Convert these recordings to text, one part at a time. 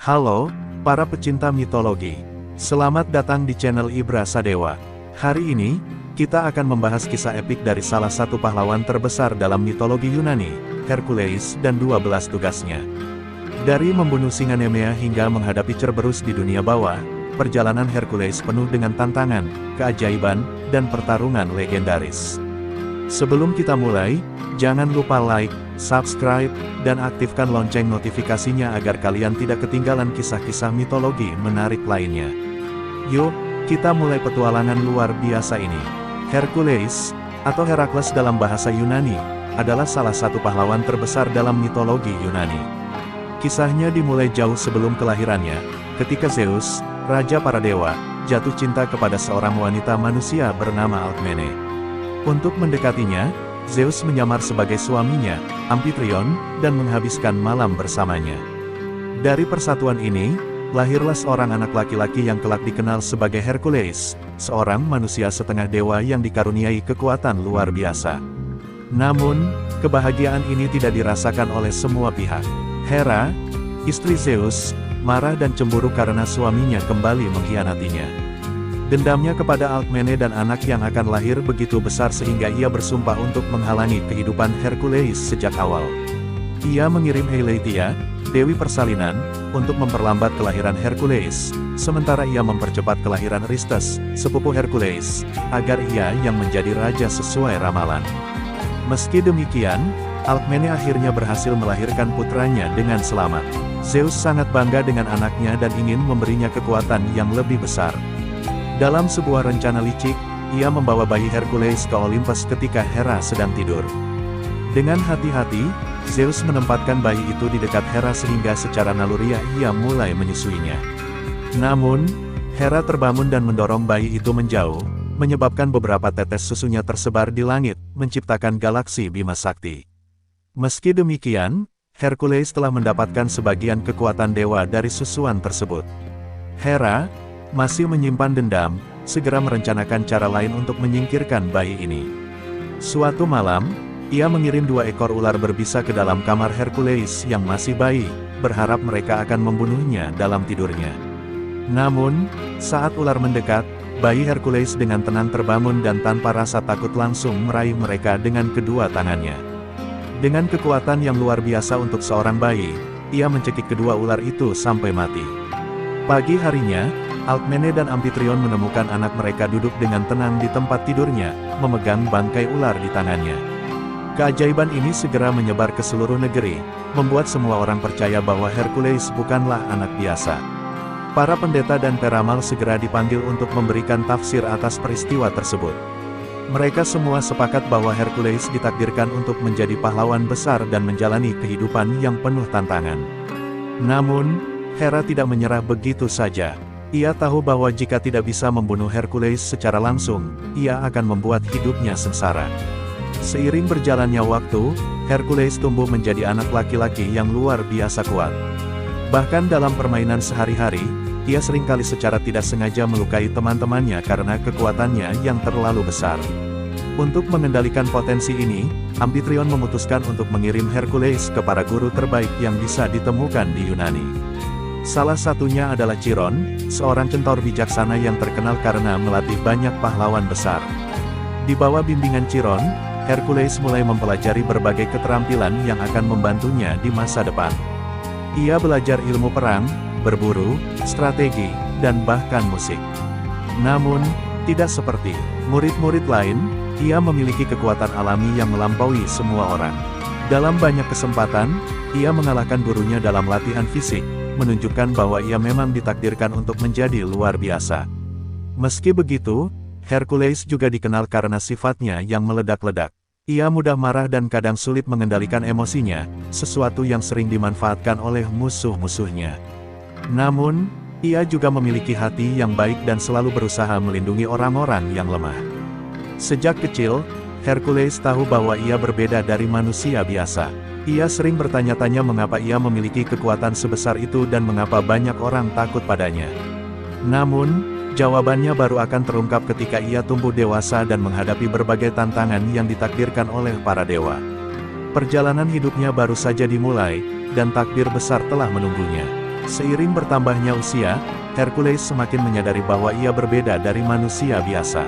Halo, para pecinta mitologi. Selamat datang di channel Ibra Sadewa. Hari ini, kita akan membahas kisah epik dari salah satu pahlawan terbesar dalam mitologi Yunani, Hercules dan 12 tugasnya. Dari membunuh singa Nemea hingga menghadapi Cerberus di dunia bawah, perjalanan Hercules penuh dengan tantangan, keajaiban, dan pertarungan legendaris. Sebelum kita mulai, jangan lupa like, subscribe, dan aktifkan lonceng notifikasinya agar kalian tidak ketinggalan kisah-kisah mitologi menarik lainnya. Yuk, kita mulai petualangan luar biasa ini. Hercules, atau Herakles dalam bahasa Yunani, adalah salah satu pahlawan terbesar dalam mitologi Yunani. Kisahnya dimulai jauh sebelum kelahirannya, ketika Zeus, raja para dewa, jatuh cinta kepada seorang wanita manusia bernama Alkmene. Untuk mendekatinya, Zeus menyamar sebagai suaminya, Amphitryon, dan menghabiskan malam bersamanya. Dari persatuan ini, lahirlah seorang anak laki-laki yang kelak dikenal sebagai Hercules, seorang manusia setengah dewa yang dikaruniai kekuatan luar biasa. Namun, kebahagiaan ini tidak dirasakan oleh semua pihak. Hera, istri Zeus, marah dan cemburu karena suaminya kembali mengkhianatinya. Dendamnya kepada Alkmene dan anak yang akan lahir begitu besar sehingga ia bersumpah untuk menghalangi kehidupan Hercules sejak awal. Ia mengirim Eileithyia, dewi persalinan, untuk memperlambat kelahiran Hercules, sementara ia mempercepat kelahiran Aristes, sepupu Hercules, agar ia yang menjadi raja sesuai ramalan. Meski demikian, Alkmene akhirnya berhasil melahirkan putranya dengan selamat. Zeus sangat bangga dengan anaknya dan ingin memberinya kekuatan yang lebih besar. Dalam sebuah rencana licik, ia membawa bayi Hercules ke Olympus ketika Hera sedang tidur. Dengan hati-hati, Zeus menempatkan bayi itu di dekat Hera sehingga secara naluriah ia mulai menyusuinya. Namun, Hera terbangun dan mendorong bayi itu menjauh, menyebabkan beberapa tetes susunya tersebar di langit, menciptakan galaksi Bima Sakti. Meski demikian, Hercules telah mendapatkan sebagian kekuatan dewa dari susuan tersebut. Hera, masih menyimpan dendam, segera merencanakan cara lain untuk menyingkirkan bayi ini. Suatu malam, ia mengirim 2 ekor ular berbisa ke dalam kamar Hercules yang masih bayi, berharap mereka akan membunuhnya dalam tidurnya. Namun, saat ular mendekat, bayi Hercules dengan tenang terbangun dan tanpa rasa takut langsung meraih mereka dengan kedua tangannya. Dengan kekuatan yang luar biasa untuk seorang bayi, ia mencekik kedua ular itu sampai mati. Pagi harinya, Alkmene dan Amphitryon menemukan anak mereka duduk dengan tenang di tempat tidurnya, memegang bangkai ular di tangannya. Keajaiban ini segera menyebar ke seluruh negeri, membuat semua orang percaya bahwa Hercules bukanlah anak biasa. Para pendeta dan peramal segera dipanggil untuk memberikan tafsir atas peristiwa tersebut. Mereka semua sepakat bahwa Hercules ditakdirkan untuk menjadi pahlawan besar dan menjalani kehidupan yang penuh tantangan. Namun, Hera tidak menyerah begitu saja. Ia tahu bahwa jika tidak bisa membunuh Hercules secara langsung, ia akan membuat hidupnya sengsara. Seiring berjalannya waktu, Hercules tumbuh menjadi anak laki-laki yang luar biasa kuat. Bahkan dalam permainan sehari-hari, ia seringkali secara tidak sengaja melukai teman-temannya karena kekuatannya yang terlalu besar. Untuk mengendalikan potensi ini, Amphitryon memutuskan untuk mengirim Hercules ke para guru terbaik yang bisa ditemukan di Yunani. Salah satunya adalah Chiron, seorang centaur bijaksana yang terkenal karena melatih banyak pahlawan besar. Di bawah bimbingan Chiron, Hercules mulai mempelajari berbagai keterampilan yang akan membantunya di masa depan. Ia belajar ilmu perang, berburu, strategi, dan bahkan musik. Namun, tidak seperti murid-murid lain, ia memiliki kekuatan alami yang melampaui semua orang. Dalam banyak kesempatan, ia mengalahkan gurunya dalam latihan fisik, menunjukkan bahwa ia memang ditakdirkan untuk menjadi luar biasa. Meski begitu, Hercules juga dikenal karena sifatnya yang meledak-ledak. Ia mudah marah dan kadang sulit mengendalikan emosinya, sesuatu yang sering dimanfaatkan oleh musuh-musuhnya. Namun, ia juga memiliki hati yang baik dan selalu berusaha melindungi orang-orang yang lemah. Sejak kecil, Hercules tahu bahwa ia berbeda dari manusia biasa. Ia sering bertanya-tanya mengapa ia memiliki kekuatan sebesar itu dan mengapa banyak orang takut padanya. Namun, jawabannya baru akan terungkap ketika ia tumbuh dewasa dan menghadapi berbagai tantangan yang ditakdirkan oleh para dewa. Perjalanan hidupnya baru saja dimulai, dan takdir besar telah menunggunya. Seiring bertambahnya usia, Hercules semakin menyadari bahwa ia berbeda dari manusia biasa.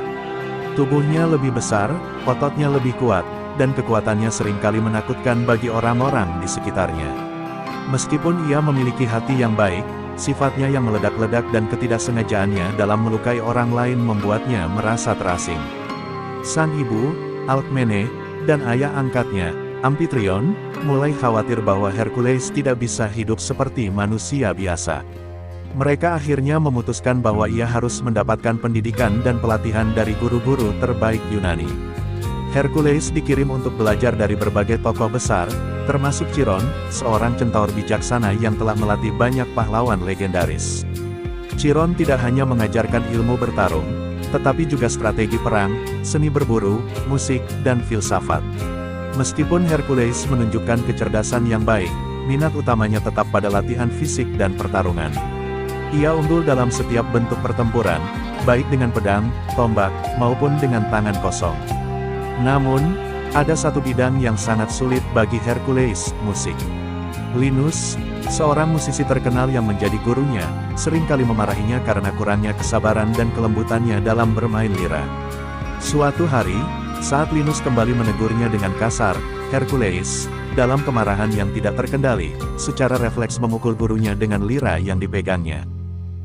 Tubuhnya lebih besar, ototnya lebih kuat, dan kekuatannya seringkali menakutkan bagi orang-orang di sekitarnya. Meskipun ia memiliki hati yang baik, sifatnya yang meledak-ledak dan ketidaksengajaannya dalam melukai orang lain membuatnya merasa terasing. Sang ibu, Alcmene, dan ayah angkatnya, Amphitryon, mulai khawatir bahwa Hercules tidak bisa hidup seperti manusia biasa. Mereka akhirnya memutuskan bahwa ia harus mendapatkan pendidikan dan pelatihan dari guru-guru terbaik Yunani. Hercules dikirim untuk belajar dari berbagai tokoh besar, termasuk Chiron, seorang centaur bijaksana yang telah melatih banyak pahlawan legendaris. Chiron tidak hanya mengajarkan ilmu bertarung, tetapi juga strategi perang, seni berburu, musik, dan filsafat. Meskipun Hercules menunjukkan kecerdasan yang baik, minat utamanya tetap pada latihan fisik dan pertarungan. Ia unggul dalam setiap bentuk pertempuran, baik dengan pedang, tombak, maupun dengan tangan kosong. Namun, ada satu bidang yang sangat sulit bagi Hercules, musik. Linus, seorang musisi terkenal yang menjadi gurunya, seringkali memarahinya karena kurangnya kesabaran dan kelembutannya dalam bermain lira. Suatu hari, saat Linus kembali menegurnya dengan kasar, Hercules, dalam kemarahan yang tidak terkendali, secara refleks memukul gurunya dengan lira yang dipegangnya.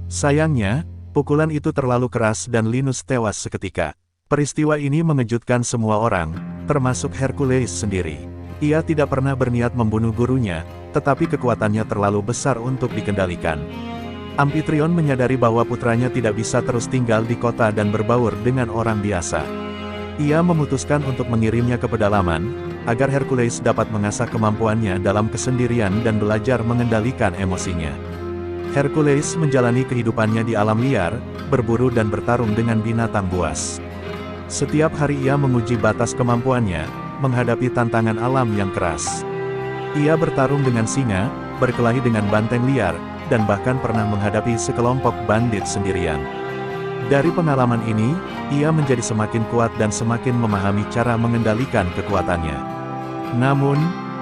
Sayangnya, pukulan itu terlalu keras dan Linus tewas seketika. Peristiwa ini mengejutkan semua orang, termasuk Hercules sendiri. Ia tidak pernah berniat membunuh gurunya, tetapi kekuatannya terlalu besar untuk dikendalikan. Amphitryon menyadari bahwa putranya tidak bisa terus tinggal di kota dan berbaur dengan orang biasa. Ia memutuskan untuk mengirimnya ke pedalaman, agar Hercules dapat mengasah kemampuannya dalam kesendirian dan belajar mengendalikan emosinya. Hercules menjalani kehidupannya di alam liar, berburu dan bertarung dengan binatang buas. Setiap hari ia menguji batas kemampuannya, menghadapi tantangan alam yang keras. Ia bertarung dengan singa, berkelahi dengan banteng liar, dan bahkan pernah menghadapi sekelompok bandit sendirian. Dari pengalaman ini, ia menjadi semakin kuat dan semakin memahami cara mengendalikan kekuatannya. Namun,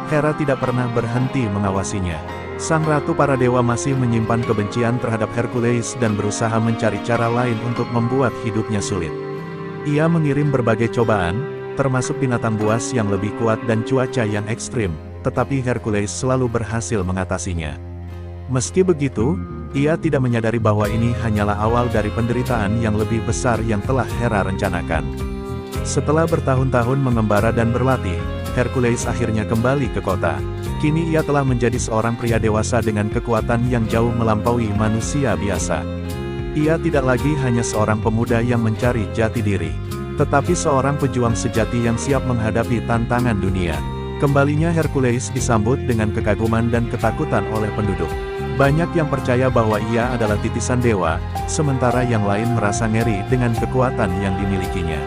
Hera tidak pernah berhenti mengawasinya. Sang Ratu para Dewa masih menyimpan kebencian terhadap Hercules dan berusaha mencari cara lain untuk membuat hidupnya sulit. Ia mengirim berbagai cobaan, termasuk binatang buas yang lebih kuat dan cuaca yang ekstrim, tetapi Hercules selalu berhasil mengatasinya. Meski begitu, ia tidak menyadari bahwa ini hanyalah awal dari penderitaan yang lebih besar yang telah Hera rencanakan. Setelah bertahun-tahun mengembara dan berlatih, Hercules akhirnya kembali ke kota. Kini ia telah menjadi seorang pria dewasa dengan kekuatan yang jauh melampaui manusia biasa. Ia tidak lagi hanya seorang pemuda yang mencari jati diri, tetapi seorang pejuang sejati yang siap menghadapi tantangan dunia. Kembalinya Hercules disambut dengan kekaguman dan ketakutan oleh penduduk. Banyak yang percaya bahwa ia adalah titisan dewa, sementara yang lain merasa ngeri dengan kekuatan yang dimilikinya.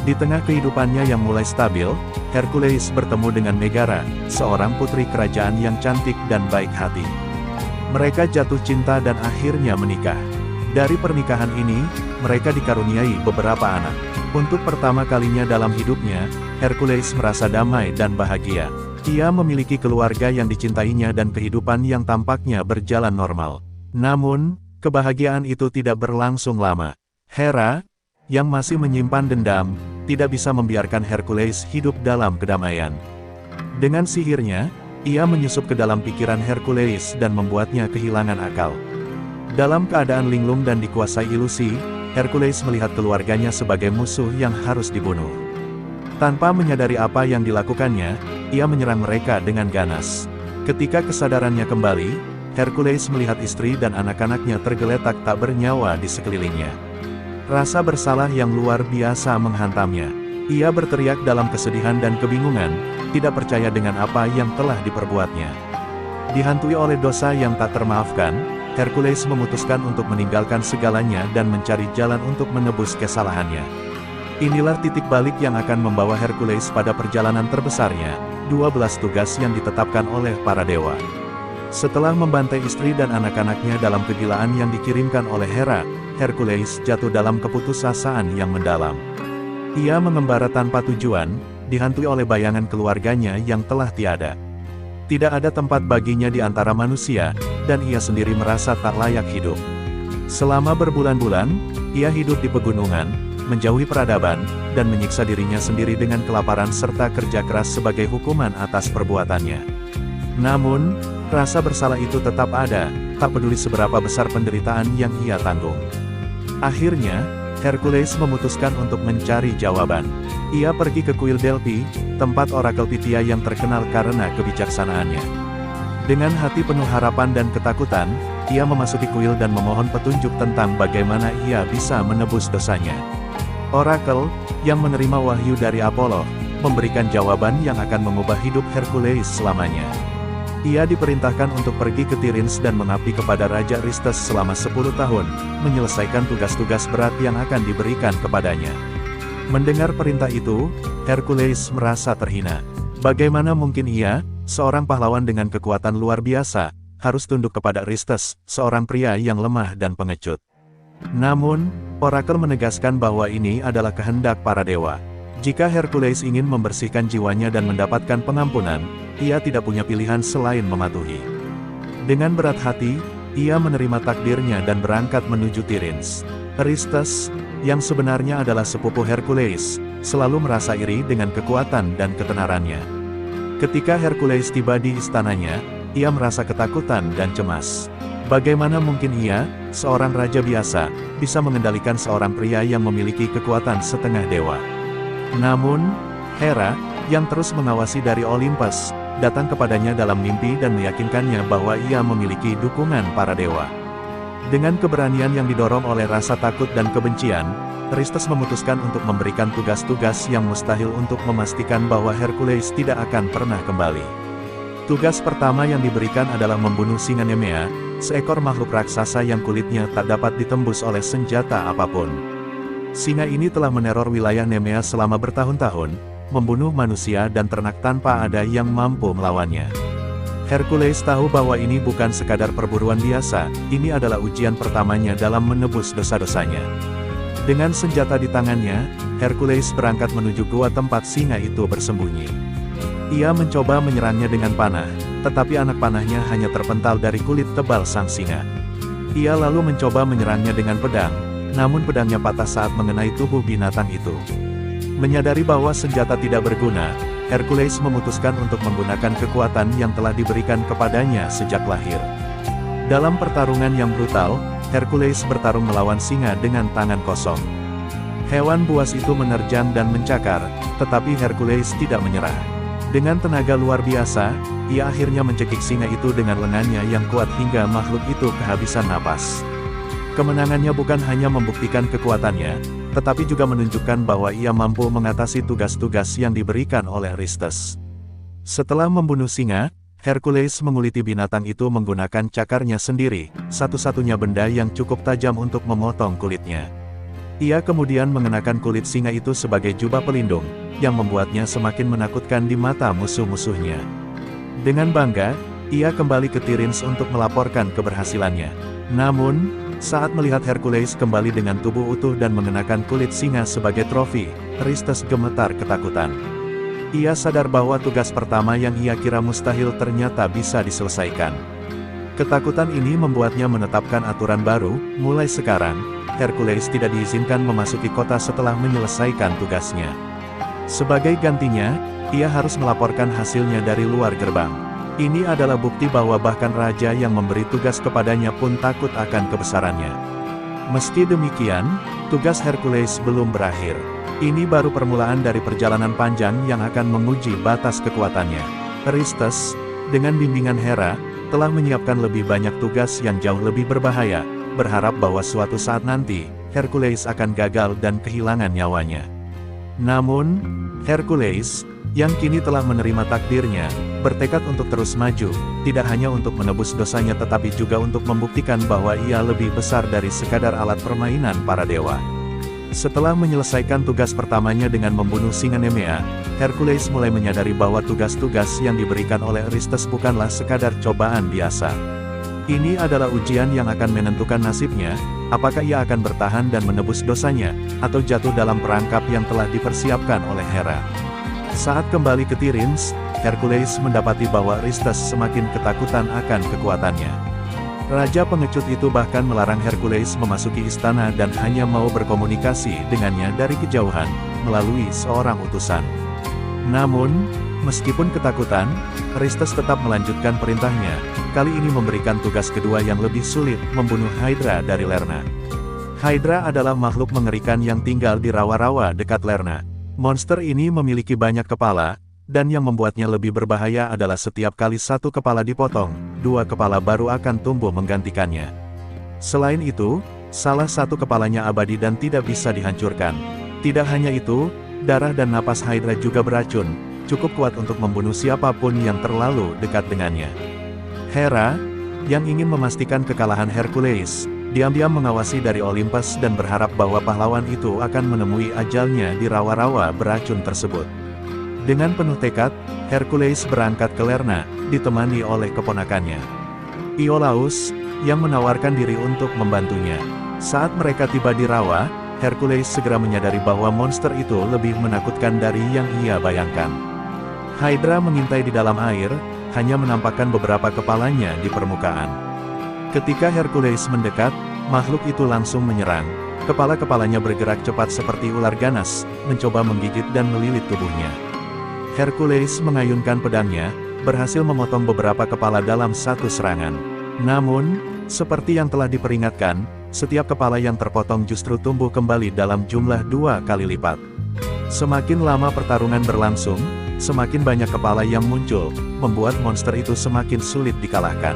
Di tengah kehidupannya yang mulai stabil, Hercules bertemu dengan Megara, seorang putri kerajaan yang cantik dan baik hati. Mereka jatuh cinta dan akhirnya menikah. Dari pernikahan ini, mereka dikaruniai beberapa anak. Untuk pertama kalinya dalam hidupnya, Hercules merasa damai dan bahagia. Ia memiliki keluarga yang dicintainya dan kehidupan yang tampaknya berjalan normal. Namun, kebahagiaan itu tidak berlangsung lama. Hera, yang masih menyimpan dendam, tidak bisa membiarkan Hercules hidup dalam kedamaian. Dengan sihirnya, ia menyusup ke dalam pikiran Hercules dan membuatnya kehilangan akal. Dalam keadaan linglung dan dikuasai ilusi, Hercules melihat keluarganya sebagai musuh yang harus dibunuh. Tanpa menyadari apa yang dilakukannya, ia menyerang mereka dengan ganas. Ketika kesadarannya kembali, Hercules melihat istri dan anak-anaknya tergeletak tak bernyawa di sekelilingnya. Rasa bersalah yang luar biasa menghantamnya. Ia berteriak dalam kesedihan dan kebingungan, tidak percaya dengan apa yang telah diperbuatnya. Dihantui oleh dosa yang tak termaafkan, Hercules memutuskan untuk meninggalkan segalanya dan mencari jalan untuk menebus kesalahannya. Inilah titik balik yang akan membawa Hercules pada perjalanan terbesarnya, 12 tugas yang ditetapkan oleh para dewa. Setelah membantai istri dan anak-anaknya dalam kegilaan yang dikirimkan oleh Hera, Hercules jatuh dalam keputusasaan yang mendalam. Ia mengembara tanpa tujuan, dihantui oleh bayangan keluarganya yang telah tiada. Tidak ada tempat baginya di antara manusia, dan ia sendiri merasa tak layak hidup. Selama berbulan-bulan, ia hidup di pegunungan, menjauhi peradaban, dan menyiksa dirinya sendiri dengan kelaparan serta kerja keras sebagai hukuman atas perbuatannya. Namun, rasa bersalah itu tetap ada, tak peduli seberapa besar penderitaan yang ia tanggung. Akhirnya, Hercules memutuskan untuk mencari jawaban. Ia pergi ke kuil Delphi, tempat orakel Pythia yang terkenal karena kebijaksanaannya. Dengan hati penuh harapan dan ketakutan, ia memasuki kuil dan memohon petunjuk tentang bagaimana ia bisa menebus dosanya. Orakel, yang menerima wahyu dari Apollo, memberikan jawaban yang akan mengubah hidup Hercules selamanya. Ia diperintahkan untuk pergi ke Tiryns dan mengabdi kepada Raja Aristes selama 10 tahun, menyelesaikan tugas-tugas berat yang akan diberikan kepadanya. Mendengar perintah itu, Hercules merasa terhina. Bagaimana mungkin ia, seorang pahlawan dengan kekuatan luar biasa, harus tunduk kepada Aristes, seorang pria yang lemah dan pengecut. Namun, orakel menegaskan bahwa ini adalah kehendak para dewa. Jika Hercules ingin membersihkan jiwanya dan mendapatkan pengampunan, ia tidak punya pilihan selain mematuhi. Dengan berat hati, ia menerima takdirnya dan berangkat menuju Tiryns. Aristes, yang sebenarnya adalah sepupu Hercules, selalu merasa iri dengan kekuatan dan ketenarannya. Ketika Hercules tiba di istananya, ia merasa ketakutan dan cemas. Bagaimana mungkin ia, seorang raja biasa, bisa mengendalikan seorang pria yang memiliki kekuatan setengah dewa? Namun, Hera, yang terus mengawasi dari Olympus, datang kepadanya dalam mimpi dan meyakinkannya bahwa ia memiliki dukungan para dewa. Dengan keberanian yang didorong oleh rasa takut dan kebencian, Aristes memutuskan untuk memberikan tugas-tugas yang mustahil untuk memastikan bahwa Hercules tidak akan pernah kembali. Tugas pertama yang diberikan adalah membunuh singa Nemea, seekor makhluk raksasa yang kulitnya tak dapat ditembus oleh senjata apapun. Singa ini telah meneror wilayah Nemea selama bertahun-tahun, membunuh manusia dan ternak tanpa ada yang mampu melawannya. Hercules tahu bahwa ini bukan sekadar perburuan biasa, ini adalah ujian pertamanya dalam menebus dosa-dosanya. Dengan senjata di tangannya, Hercules berangkat menuju gua tempat singa itu bersembunyi. Ia mencoba menyerangnya dengan panah, tetapi anak panahnya hanya terpental dari kulit tebal sang singa. Ia lalu mencoba menyerangnya dengan pedang, namun pedangnya patah saat mengenai tubuh binatang itu. Menyadari bahwa senjata tidak berguna, Hercules memutuskan untuk menggunakan kekuatan yang telah diberikan kepadanya sejak lahir. Dalam pertarungan yang brutal, Hercules bertarung melawan singa dengan tangan kosong. Hewan buas itu menerjang dan mencakar, tetapi Hercules tidak menyerah. Dengan tenaga luar biasa, ia akhirnya mencekik singa itu dengan lengannya yang kuat hingga makhluk itu kehabisan napas. Kemenangannya bukan hanya membuktikan kekuatannya, tetapi juga menunjukkan bahwa ia mampu mengatasi tugas-tugas yang diberikan oleh Aristes. Setelah membunuh singa, Hercules menguliti binatang itu menggunakan cakarnya sendiri, satu-satunya benda yang cukup tajam untuk memotong kulitnya. Ia kemudian mengenakan kulit singa itu sebagai jubah pelindung, yang membuatnya semakin menakutkan di mata musuh-musuhnya. Dengan bangga, ia kembali ke Tiryns untuk melaporkan keberhasilannya. Namun, saat melihat Hercules kembali dengan tubuh utuh dan mengenakan kulit singa sebagai trofi, Aristes gemetar ketakutan. Ia sadar bahwa tugas pertama yang ia kira mustahil ternyata bisa diselesaikan. Ketakutan ini membuatnya menetapkan aturan baru, mulai sekarang, Hercules tidak diizinkan memasuki kota setelah menyelesaikan tugasnya. Sebagai gantinya, ia harus melaporkan hasilnya dari luar gerbang. Ini adalah bukti bahwa bahkan raja yang memberi tugas kepadanya pun takut akan kebesarannya. Meski demikian, tugas Hercules belum berakhir. Ini baru permulaan dari perjalanan panjang yang akan menguji batas kekuatannya. Aristes, dengan bimbingan Hera, telah menyiapkan lebih banyak tugas yang jauh lebih berbahaya, berharap bahwa suatu saat nanti, Hercules akan gagal dan kehilangan nyawanya. Namun, Hercules, yang kini telah menerima takdirnya, bertekad untuk terus maju, tidak hanya untuk menebus dosanya tetapi juga untuk membuktikan bahwa ia lebih besar dari sekadar alat permainan para dewa. Setelah menyelesaikan tugas pertamanya dengan membunuh singa Nemea, Hercules mulai menyadari bahwa tugas-tugas yang diberikan oleh Aristes bukanlah sekadar cobaan biasa. Ini adalah ujian yang akan menentukan nasibnya, apakah ia akan bertahan dan menebus dosanya, atau jatuh dalam perangkap yang telah dipersiapkan oleh Hera. Saat kembali ke Tiryns, Hercules mendapati bahwa Aristes semakin ketakutan akan kekuatannya. Raja pengecut itu bahkan melarang Hercules memasuki istana dan hanya mau berkomunikasi dengannya dari kejauhan, melalui seorang utusan. Namun, meskipun ketakutan, Aristes tetap melanjutkan perintahnya, kali ini memberikan tugas kedua yang lebih sulit, membunuh Hydra dari Lerna. Hydra adalah makhluk mengerikan yang tinggal di rawa-rawa dekat Lerna. Monster ini memiliki banyak kepala, dan yang membuatnya lebih berbahaya adalah setiap kali satu kepala dipotong, dua kepala baru akan tumbuh menggantikannya. Selain itu, salah satu kepalanya abadi dan tidak bisa dihancurkan. Tidak hanya itu, darah dan napas Hydra juga beracun, cukup kuat untuk membunuh siapapun yang terlalu dekat dengannya. Hera, yang ingin memastikan kekalahan Hercules, diam-diam mengawasi dari Olympus dan berharap bahwa pahlawan itu akan menemui ajalnya di rawa-rawa beracun tersebut. Dengan penuh tekad, Hercules berangkat ke Lerna, ditemani oleh keponakannya, Iolaus, yang menawarkan diri untuk membantunya. Saat mereka tiba di rawa, Hercules segera menyadari bahwa monster itu lebih menakutkan dari yang ia bayangkan. Hydra mengintai di dalam air, hanya menampakkan beberapa kepalanya di permukaan. Ketika Hercules mendekat, makhluk itu langsung menyerang. Kepala-kepalanya bergerak cepat seperti ular ganas, mencoba menggigit dan melilit tubuhnya. Hercules mengayunkan pedangnya, berhasil memotong beberapa kepala dalam satu serangan. Namun, seperti yang telah diperingatkan, setiap kepala yang terpotong justru tumbuh kembali dalam jumlah 2 kali lipat. Semakin lama pertarungan berlangsung, semakin banyak kepala yang muncul, membuat monster itu semakin sulit dikalahkan.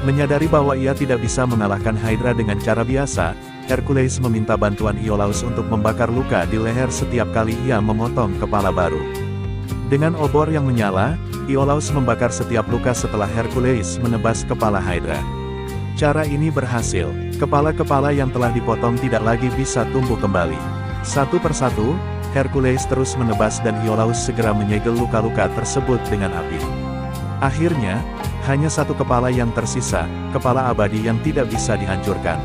Menyadari bahwa ia tidak bisa mengalahkan Hydra dengan cara biasa, Hercules meminta bantuan Iolaus untuk membakar luka di leher setiap kali ia memotong kepala baru. Dengan obor yang menyala, Iolaus membakar setiap luka setelah Hercules menebas kepala Hydra. Cara ini berhasil, kepala-kepala yang telah dipotong tidak lagi bisa tumbuh kembali. Satu persatu, Hercules terus menebas dan Iolaus segera menyegel luka-luka tersebut dengan api. Akhirnya, hanya satu kepala yang tersisa, kepala abadi yang tidak bisa dihancurkan.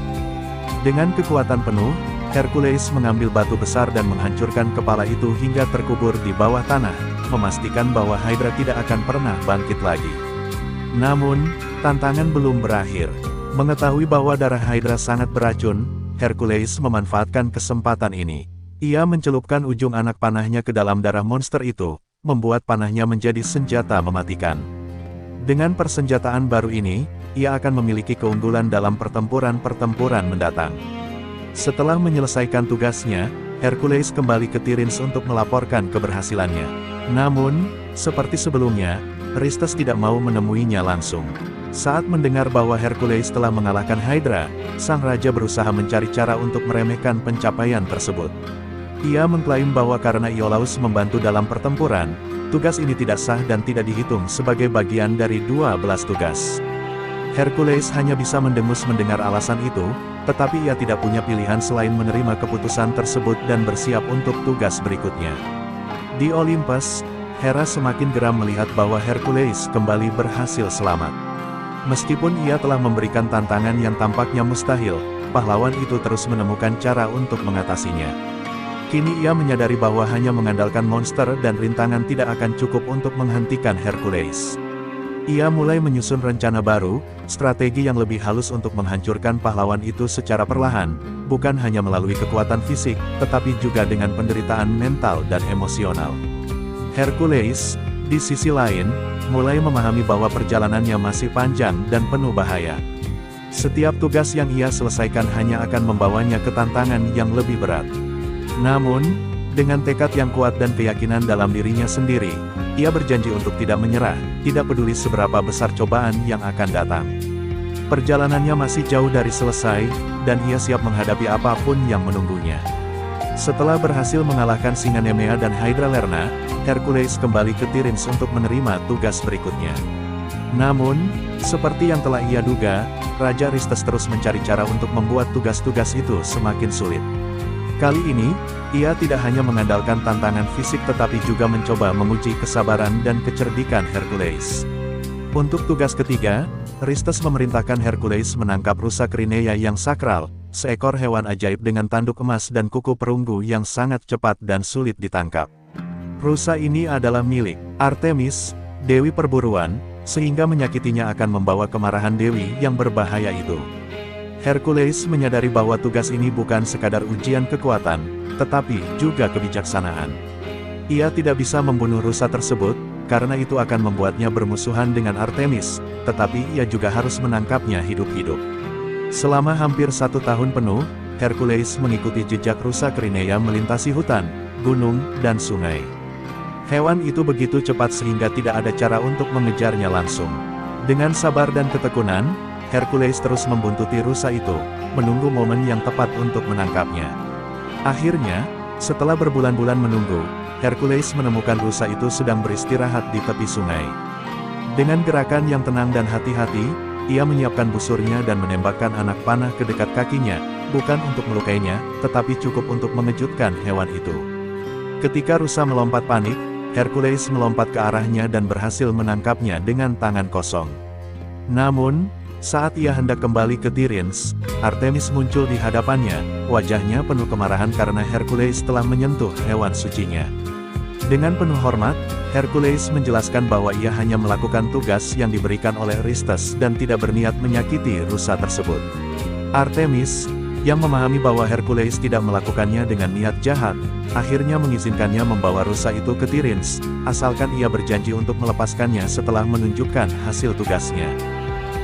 Dengan kekuatan penuh, Hercules mengambil batu besar dan menghancurkan kepala itu hingga terkubur di bawah tanah, memastikan bahwa Hydra tidak akan pernah bangkit lagi. Namun, tantangan belum berakhir. Mengetahui bahwa darah Hydra sangat beracun, Hercules memanfaatkan kesempatan ini. Ia mencelupkan ujung anak panahnya ke dalam darah monster itu, membuat panahnya menjadi senjata mematikan. Dengan persenjataan baru ini, ia akan memiliki keunggulan dalam pertempuran-pertempuran mendatang. Setelah menyelesaikan tugasnya, Hercules kembali ke Tiryns untuk melaporkan keberhasilannya. Namun, seperti sebelumnya, Aristes tidak mau menemuinya langsung. Saat mendengar bahwa Hercules telah mengalahkan Hydra, sang raja berusaha mencari cara untuk meremehkan pencapaian tersebut. Ia mengklaim bahwa karena Iolaus membantu dalam pertempuran, tugas ini tidak sah dan tidak dihitung sebagai bagian dari 12 tugas. Hercules hanya bisa mendengus mendengar alasan itu, tetapi ia tidak punya pilihan selain menerima keputusan tersebut dan bersiap untuk tugas berikutnya. Di Olympus, Hera semakin geram melihat bahwa Hercules kembali berhasil selamat. Meskipun ia telah memberikan tantangan yang tampaknya mustahil, pahlawan itu terus menemukan cara untuk mengatasinya. Kini ia menyadari bahwa hanya mengandalkan monster dan rintangan tidak akan cukup untuk menghentikan Hercules. Ia mulai menyusun rencana baru, strategi yang lebih halus untuk menghancurkan pahlawan itu secara perlahan, bukan hanya melalui kekuatan fisik, tetapi juga dengan penderitaan mental dan emosional. Hercules, di sisi lain, mulai memahami bahwa perjalanannya masih panjang dan penuh bahaya. Setiap tugas yang ia selesaikan hanya akan membawanya ke tantangan yang lebih berat. Namun, dengan tekad yang kuat dan keyakinan dalam dirinya sendiri, ia berjanji untuk tidak menyerah, tidak peduli seberapa besar cobaan yang akan datang. Perjalanannya masih jauh dari selesai, dan ia siap menghadapi apapun yang menunggunya. Setelah berhasil mengalahkan Singa Nemea dan Hydra Lerna, Hercules kembali ke Tiryns untuk menerima tugas berikutnya. Namun, seperti yang telah ia duga, Raja Aristes terus mencari cara untuk membuat tugas-tugas itu semakin sulit. Kali ini, ia tidak hanya mengandalkan tantangan fisik tetapi juga mencoba menguji kesabaran dan kecerdikan Hercules. Untuk tugas ketiga, Aristes memerintahkan Hercules menangkap rusa Crinea yang sakral, seekor hewan ajaib dengan tanduk emas dan kuku perunggu yang sangat cepat dan sulit ditangkap. Rusa ini adalah milik Artemis, dewi perburuan, sehingga menyakitinya akan membawa kemarahan dewi yang berbahaya itu. Hercules menyadari bahwa tugas ini bukan sekadar ujian kekuatan, tetapi juga kebijaksanaan. Ia tidak bisa membunuh rusa tersebut, karena itu akan membuatnya bermusuhan dengan Artemis, tetapi ia juga harus menangkapnya hidup-hidup. Selama hampir 1 tahun penuh, Hercules mengikuti jejak rusa Crinea melintasi hutan, gunung, dan sungai. Hewan itu begitu cepat sehingga tidak ada cara untuk mengejarnya langsung. Dengan sabar dan ketekunan, Hercules terus membuntuti rusa itu, menunggu momen yang tepat untuk menangkapnya. Akhirnya, setelah berbulan-bulan menunggu, Hercules menemukan rusa itu sedang beristirahat di tepi sungai. Dengan gerakan yang tenang dan hati-hati, ia menyiapkan busurnya dan menembakkan anak panah ke dekat kakinya, bukan untuk melukainya, tetapi cukup untuk mengejutkan hewan itu. Ketika rusa melompat panik, Hercules melompat ke arahnya dan berhasil menangkapnya dengan tangan kosong. Namun, saat ia hendak kembali ke Tiryns, Artemis muncul di hadapannya, wajahnya penuh kemarahan karena Hercules telah menyentuh hewan sucinya. Dengan penuh hormat, Hercules menjelaskan bahwa ia hanya melakukan tugas yang diberikan oleh Aristes dan tidak berniat menyakiti rusa tersebut. Artemis, yang memahami bahwa Hercules tidak melakukannya dengan niat jahat, akhirnya mengizinkannya membawa rusa itu ke Tiryns, asalkan ia berjanji untuk melepaskannya setelah menunjukkan hasil tugasnya.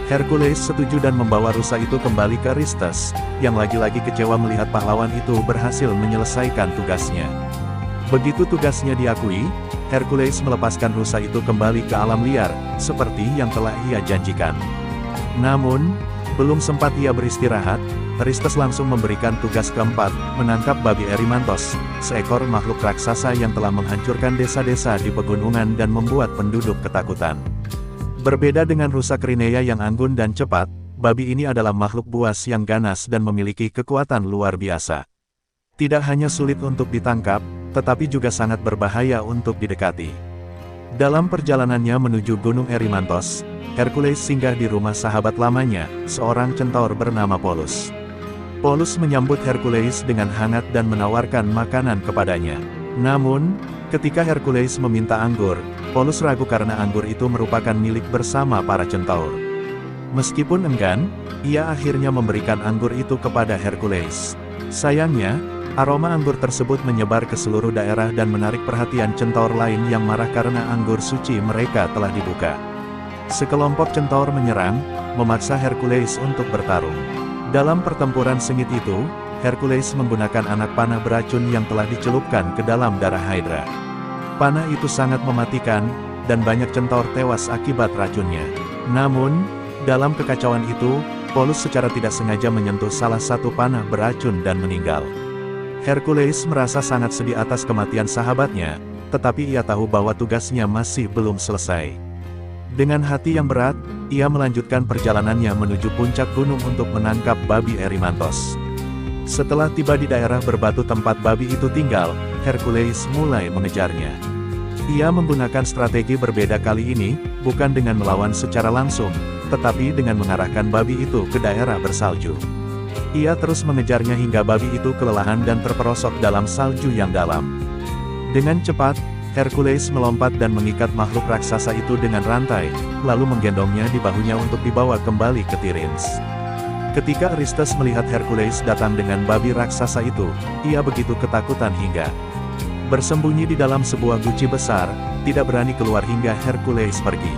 Hercules setuju dan membawa rusa itu kembali ke Aristes, yang lagi-lagi kecewa melihat pahlawan itu berhasil menyelesaikan tugasnya. Begitu tugasnya diakui, Hercules melepaskan rusa itu kembali ke alam liar, seperti yang telah ia janjikan. Namun, belum sempat ia beristirahat, Aristes langsung memberikan tugas keempat, menangkap babi Erymanthos, seekor makhluk raksasa yang telah menghancurkan desa-desa di pegunungan dan membuat penduduk ketakutan. Berbeda dengan rusa Crinea yang anggun dan cepat, babi ini adalah makhluk buas yang ganas dan memiliki kekuatan luar biasa. Tidak hanya sulit untuk ditangkap, tetapi juga sangat berbahaya untuk didekati. Dalam perjalanannya menuju Gunung Erymanthos, Hercules singgah di rumah sahabat lamanya, seorang centaur bernama Polus. Polus menyambut Hercules dengan hangat dan menawarkan makanan kepadanya. Namun, ketika Hercules meminta anggur, Polus ragu karena anggur itu merupakan milik bersama para centaur. Meskipun enggan, ia akhirnya memberikan anggur itu kepada Hercules. Sayangnya, aroma anggur tersebut menyebar ke seluruh daerah dan menarik perhatian centaur lain yang marah karena anggur suci mereka telah dibuka. Sekelompok centaur menyerang, memaksa Hercules untuk bertarung. Dalam pertempuran sengit itu, Hercules menggunakan anak panah beracun yang telah dicelupkan ke dalam darah Hydra. Panah itu sangat mematikan, dan banyak centaur tewas akibat racunnya. Namun, dalam kekacauan itu, Polus secara tidak sengaja menyentuh salah satu panah beracun dan meninggal. Hercules merasa sangat sedih atas kematian sahabatnya, tetapi ia tahu bahwa tugasnya masih belum selesai. Dengan hati yang berat, ia melanjutkan perjalanannya menuju puncak gunung untuk menangkap babi Erymanthos. Setelah tiba di daerah berbatu tempat babi itu tinggal, Hercules mulai mengejarnya. Ia menggunakan strategi berbeda kali ini, bukan dengan melawan secara langsung, tetapi dengan mengarahkan babi itu ke daerah bersalju. Ia terus mengejarnya hingga babi itu kelelahan dan terperosok dalam salju yang dalam. Dengan cepat, Hercules melompat dan mengikat makhluk raksasa itu dengan rantai, lalu menggendongnya di bahunya untuk dibawa kembali ke Tiryns. Ketika Aristes melihat Hercules datang dengan babi raksasa itu, ia begitu ketakutan hingga bersembunyi di dalam sebuah guci besar, tidak berani keluar hingga Hercules pergi.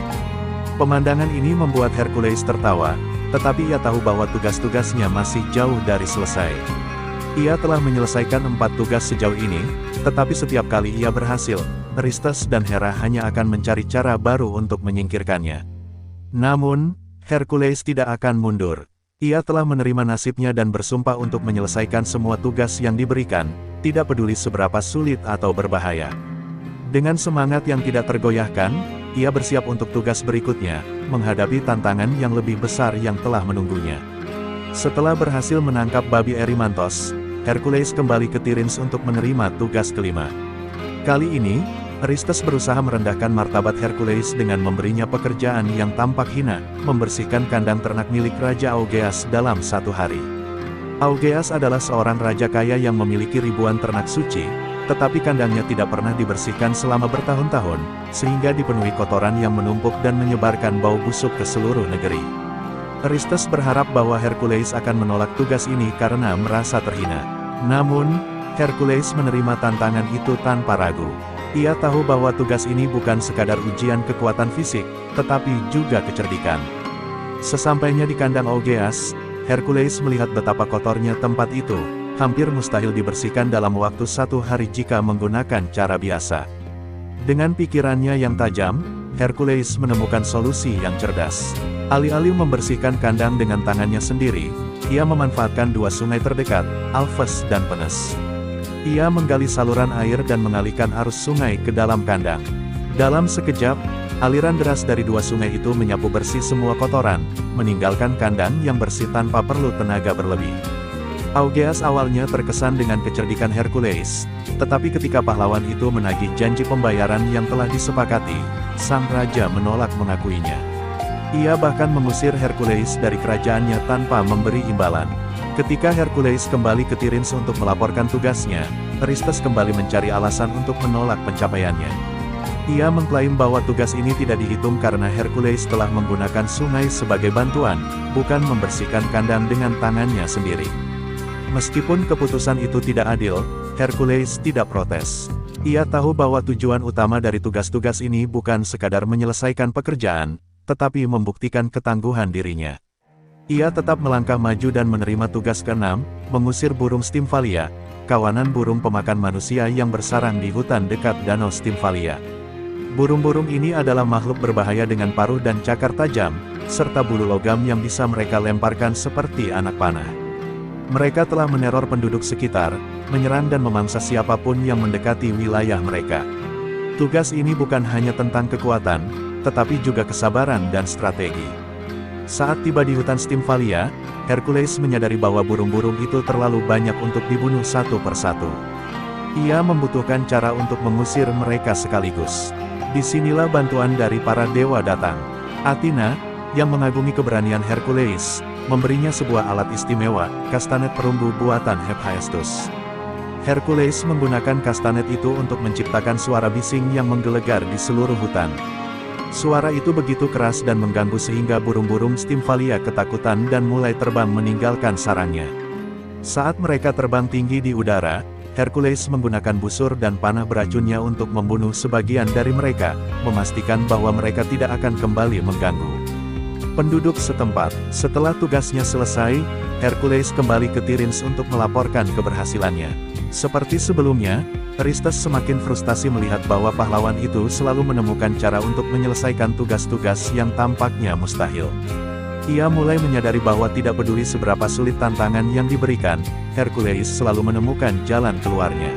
Pemandangan ini membuat Hercules tertawa, tetapi ia tahu bahwa tugas-tugasnya masih jauh dari selesai. Ia telah menyelesaikan 4 tugas sejauh ini, tetapi setiap kali ia berhasil, Aristes dan Hera hanya akan mencari cara baru untuk menyingkirkannya. Namun, Hercules tidak akan mundur. Ia telah menerima nasibnya dan bersumpah untuk menyelesaikan semua tugas yang diberikan, tidak peduli seberapa sulit atau berbahaya. Dengan semangat yang tidak tergoyahkan, ia bersiap untuk tugas berikutnya, menghadapi tantangan yang lebih besar yang telah menunggunya. Setelah berhasil menangkap babi Erymanthos, Hercules kembali ke Tiryns untuk menerima tugas kelima. Kali ini, Aristes berusaha merendahkan martabat Hercules dengan memberinya pekerjaan yang tampak hina, membersihkan kandang ternak milik Raja Augeas dalam 1 hari. Augeas adalah seorang raja kaya yang memiliki ribuan ternak suci, tetapi kandangnya tidak pernah dibersihkan selama bertahun-tahun, sehingga dipenuhi kotoran yang menumpuk dan menyebarkan bau busuk ke seluruh negeri. Aristes berharap bahwa Hercules akan menolak tugas ini karena merasa terhina. Namun, Hercules menerima tantangan itu tanpa ragu. Ia tahu bahwa tugas ini bukan sekadar ujian kekuatan fisik, tetapi juga kecerdikan. Sesampainya di kandang Augeas, Hercules melihat betapa kotornya tempat itu, hampir mustahil dibersihkan dalam waktu 1 hari jika menggunakan cara biasa. Dengan pikirannya yang tajam, Hercules menemukan solusi yang cerdas. Alih-alih membersihkan kandang dengan tangannya sendiri, ia memanfaatkan 2 sungai terdekat, Alpheus dan Penes. Ia menggali saluran air dan mengalihkan arus sungai ke dalam kandang. Dalam sekejap, aliran deras dari 2 sungai itu menyapu bersih semua kotoran, meninggalkan kandang yang bersih tanpa perlu tenaga berlebih. Augeas awalnya terkesan dengan kecerdikan Hercules, tetapi ketika pahlawan itu menagih janji pembayaran yang telah disepakati, sang raja menolak mengakuinya. Ia bahkan mengusir Hercules dari kerajaannya tanpa memberi imbalan. Ketika Hercules kembali ke Tiryns untuk melaporkan tugasnya, Aristes kembali mencari alasan untuk menolak pencapaiannya. Ia mengklaim bahwa tugas ini tidak dihitung karena Hercules telah menggunakan sungai sebagai bantuan, bukan membersihkan kandang dengan tangannya sendiri. Meskipun keputusan itu tidak adil, Hercules tidak protes. Ia tahu bahwa tujuan utama dari tugas-tugas ini bukan sekadar menyelesaikan pekerjaan, tetapi membuktikan ketangguhan dirinya. Ia tetap melangkah maju dan menerima tugas ke-6, mengusir burung Stymphalia, kawanan burung pemakan manusia yang bersarang di hutan dekat Danau Stymphalia. Burung-burung ini adalah makhluk berbahaya dengan paruh dan cakar tajam, serta bulu logam yang bisa mereka lemparkan seperti anak panah. Mereka telah meneror penduduk sekitar, menyerang dan memangsa siapapun yang mendekati wilayah mereka. Tugas ini bukan hanya tentang kekuatan, tetapi juga kesabaran dan strategi. Saat tiba di hutan Stymphalia, Hercules menyadari bahwa burung-burung itu terlalu banyak untuk dibunuh satu persatu. Ia membutuhkan cara untuk mengusir mereka sekaligus. Disinilah bantuan dari para dewa datang. Athena, yang mengagumi keberanian Hercules, memberinya sebuah alat istimewa, kastanet perunggu buatan Hephaestus. Hercules menggunakan kastanet itu untuk menciptakan suara bising yang menggelegar di seluruh hutan. Suara itu begitu keras dan mengganggu sehingga burung-burung Stymphalia ketakutan dan mulai terbang meninggalkan sarangnya. Saat mereka terbang tinggi di udara, Hercules menggunakan busur dan panah beracunnya untuk membunuh sebagian dari mereka, memastikan bahwa mereka tidak akan kembali mengganggu penduduk setempat. Setelah tugasnya selesai, Hercules kembali ke Tiryns untuk melaporkan keberhasilannya. Seperti sebelumnya, Aristes semakin frustasi melihat bahwa pahlawan itu selalu menemukan cara untuk menyelesaikan tugas-tugas yang tampaknya mustahil. Ia mulai menyadari bahwa tidak peduli seberapa sulit tantangan yang diberikan, Hercules selalu menemukan jalan keluarnya.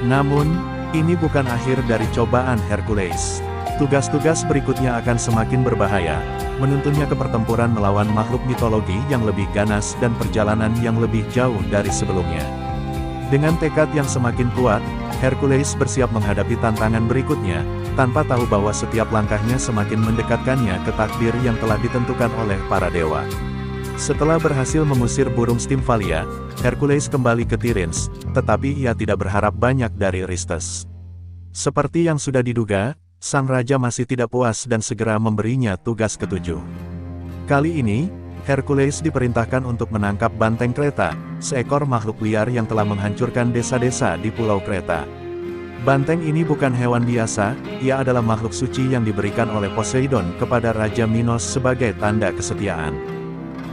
Namun, ini bukan akhir dari cobaan Hercules. Tugas-tugas berikutnya akan semakin berbahaya, menuntunnya ke pertempuran melawan makhluk mitologi yang lebih ganas dan perjalanan yang lebih jauh dari sebelumnya. Dengan tekad yang semakin kuat, Hercules bersiap menghadapi tantangan berikutnya, tanpa tahu bahwa setiap langkahnya semakin mendekatkannya ke takdir yang telah ditentukan oleh para dewa. Setelah berhasil mengusir burung Stymphalia, Hercules kembali ke Tiryns, tetapi ia tidak berharap banyak dari Aristes. Seperti yang sudah diduga, sang raja masih tidak puas dan segera memberinya tugas ke-7. Kali ini, Hercules diperintahkan untuk menangkap banteng Kreta, seekor makhluk liar yang telah menghancurkan desa-desa di Pulau Kreta. Banteng ini bukan hewan biasa, ia adalah makhluk suci yang diberikan oleh Poseidon kepada Raja Minos sebagai tanda kesetiaan.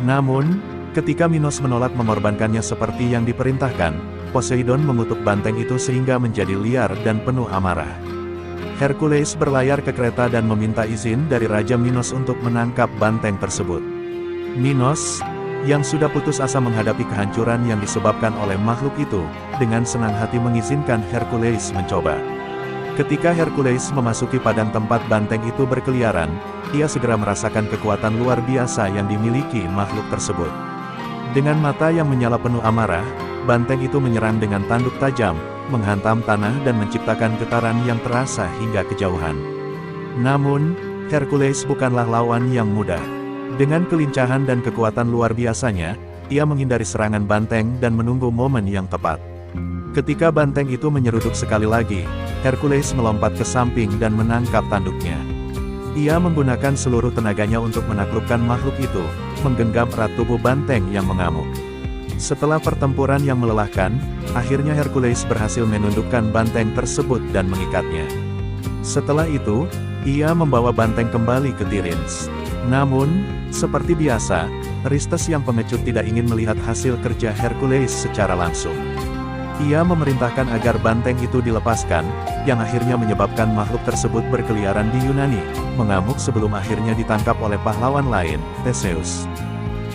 Namun, ketika Minos menolak mengorbankannya seperti yang diperintahkan, Poseidon mengutuk banteng itu sehingga menjadi liar dan penuh amarah. Hercules berlayar ke Kreta dan meminta izin dari Raja Minos untuk menangkap banteng tersebut. Minos, yang sudah putus asa menghadapi kehancuran yang disebabkan oleh makhluk itu, dengan senang hati mengizinkan Hercules mencoba. Ketika Hercules memasuki padang tempat banteng itu berkeliaran, ia segera merasakan kekuatan luar biasa yang dimiliki makhluk tersebut. Dengan mata yang menyala penuh amarah, banteng itu menyerang dengan tanduk tajam, menghantam tanah dan menciptakan getaran yang terasa hingga kejauhan. Namun, Hercules bukanlah lawan yang mudah. Dengan kelincahan dan kekuatan luar biasanya, ia menghindari serangan banteng dan menunggu momen yang tepat. Ketika banteng itu menyeruduk sekali lagi, Hercules melompat ke samping dan menangkap tanduknya. Ia menggunakan seluruh tenaganya untuk menaklukkan makhluk itu, menggenggam erat tubuh banteng yang mengamuk. Setelah pertempuran yang melelahkan, akhirnya Hercules berhasil menundukkan banteng tersebut dan mengikatnya. Setelah itu, ia membawa banteng kembali ke Tiryns. Namun, seperti biasa, Aristes yang pengecut tidak ingin melihat hasil kerja Hercules secara langsung. Ia memerintahkan agar banteng itu dilepaskan, yang akhirnya menyebabkan makhluk tersebut berkeliaran di Yunani, mengamuk sebelum akhirnya ditangkap oleh pahlawan lain, Theseus.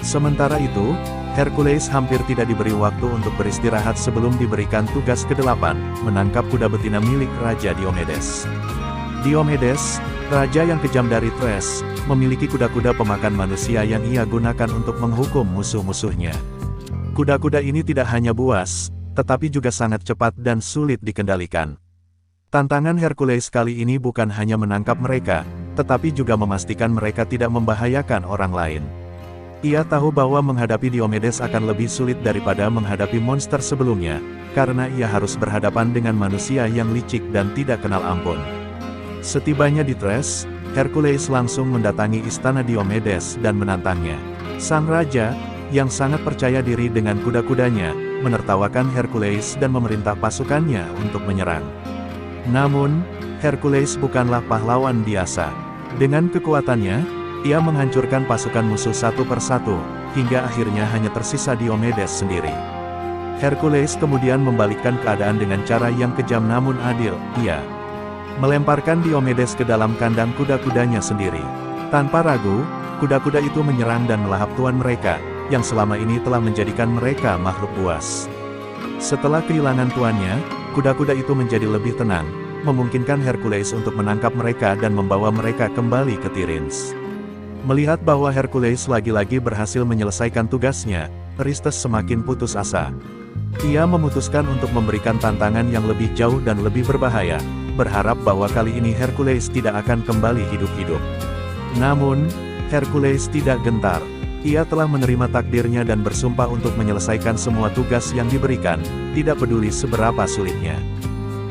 Sementara itu, Hercules hampir tidak diberi waktu untuk beristirahat sebelum diberikan tugas ke-8, menangkap kuda betina milik Raja Diomedes. Diomedes, raja yang kejam dari Thrace, memiliki kuda-kuda pemakan manusia yang ia gunakan untuk menghukum musuh-musuhnya. Kuda-kuda ini tidak hanya buas, tetapi juga sangat cepat dan sulit dikendalikan. Tantangan Hercules kali ini bukan hanya menangkap mereka, tetapi juga memastikan mereka tidak membahayakan orang lain. Ia tahu bahwa menghadapi Diomedes akan lebih sulit daripada menghadapi monster sebelumnya, karena ia harus berhadapan dengan manusia yang licik dan tidak kenal ampun. Setibanya di Thrace, Hercules langsung mendatangi istana Diomedes dan menantangnya. Sang raja, yang sangat percaya diri dengan kuda-kudanya, menertawakan Hercules dan memerintah pasukannya untuk menyerang. Namun, Hercules bukanlah pahlawan biasa. Dengan kekuatannya, ia menghancurkan pasukan musuh satu persatu, hingga akhirnya hanya tersisa Diomedes sendiri. Hercules kemudian membalikkan keadaan dengan cara yang kejam namun adil. Ia melemparkan Diomedes ke dalam kandang kuda-kudanya sendiri. Tanpa ragu, kuda-kuda itu menyerang dan melahap tuan mereka, yang selama ini telah menjadikan mereka makhluk buas. Setelah kehilangan tuannya, kuda-kuda itu menjadi lebih tenang, memungkinkan Hercules untuk menangkap mereka dan membawa mereka kembali ke Tiryns. Melihat bahwa Hercules lagi-lagi berhasil menyelesaikan tugasnya, Aristes semakin putus asa. Ia memutuskan untuk memberikan tantangan yang lebih jauh dan lebih berbahaya, berharap bahwa kali ini Hercules tidak akan kembali hidup-hidup. Namun, Hercules tidak gentar. Ia telah menerima takdirnya dan bersumpah untuk menyelesaikan semua tugas yang diberikan, tidak peduli seberapa sulitnya.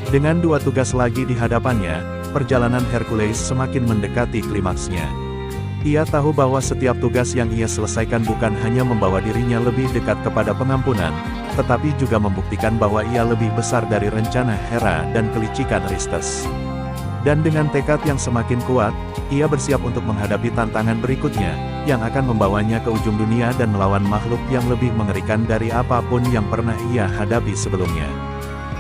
Dengan 2 tugas lagi di hadapannya, perjalanan Hercules semakin mendekati klimaksnya. Ia tahu bahwa setiap tugas yang ia selesaikan bukan hanya membawa dirinya lebih dekat kepada pengampunan, tetapi juga membuktikan bahwa ia lebih besar dari rencana Hera dan kelicikan Aristes. Dan dengan tekad yang semakin kuat, ia bersiap untuk menghadapi tantangan berikutnya, yang akan membawanya ke ujung dunia dan melawan makhluk yang lebih mengerikan dari apapun yang pernah ia hadapi sebelumnya.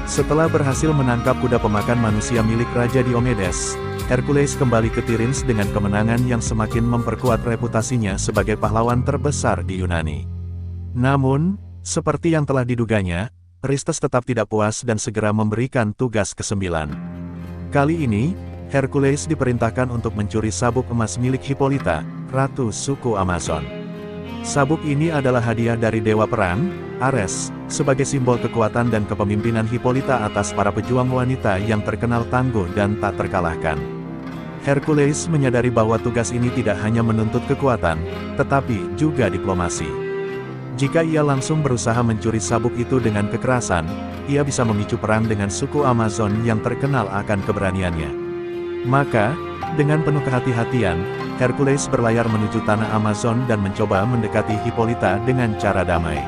Setelah berhasil menangkap kuda pemakan manusia milik Raja Diomedes, Hercules kembali ke Tiryns dengan kemenangan yang semakin memperkuat reputasinya sebagai pahlawan terbesar di Yunani. Namun, seperti yang telah diduganya, Aristes tetap tidak puas dan segera memberikan tugas ke-9. Kali ini, Hercules diperintahkan untuk mencuri sabuk emas milik Hippolyta, ratu suku Amazon. Sabuk ini adalah hadiah dari dewa perang, Ares, sebagai simbol kekuatan dan kepemimpinan Hippolyta atas para pejuang wanita yang terkenal tangguh dan tak terkalahkan. Hercules menyadari bahwa tugas ini tidak hanya menuntut kekuatan, tetapi juga diplomasi. Jika ia langsung berusaha mencuri sabuk itu dengan kekerasan, ia bisa memicu perang dengan suku Amazon yang terkenal akan keberaniannya. Maka, dengan penuh kehati-hatian, Hercules berlayar menuju tanah Amazon dan mencoba mendekati Hippolyta dengan cara damai.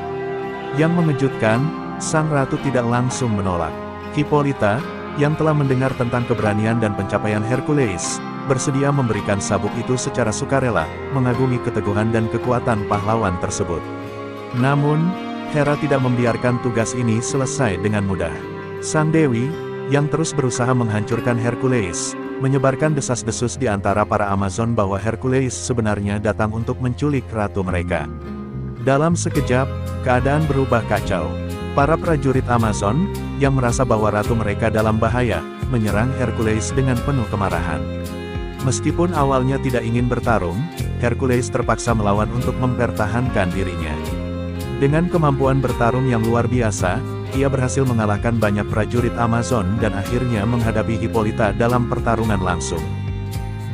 Yang mengejutkan, sang ratu tidak langsung menolak. Hippolyta, yang telah mendengar tentang keberanian dan pencapaian Hercules, bersedia memberikan sabuk itu secara sukarela, mengagumi keteguhan dan kekuatan pahlawan tersebut. Namun, Hera tidak membiarkan tugas ini selesai dengan mudah. Sang Dewi, yang terus berusaha menghancurkan Hercules, menyebarkan desas-desus di antara para Amazon bahwa Hercules sebenarnya datang untuk menculik ratu mereka. Dalam sekejap, keadaan berubah kacau. Para prajurit Amazon, yang merasa bahwa ratu mereka dalam bahaya, menyerang Hercules dengan penuh kemarahan. Meskipun awalnya tidak ingin bertarung, Hercules terpaksa melawan untuk mempertahankan dirinya. Dengan kemampuan bertarung yang luar biasa, ia berhasil mengalahkan banyak prajurit Amazon dan akhirnya menghadapi Hippolyta dalam pertarungan langsung.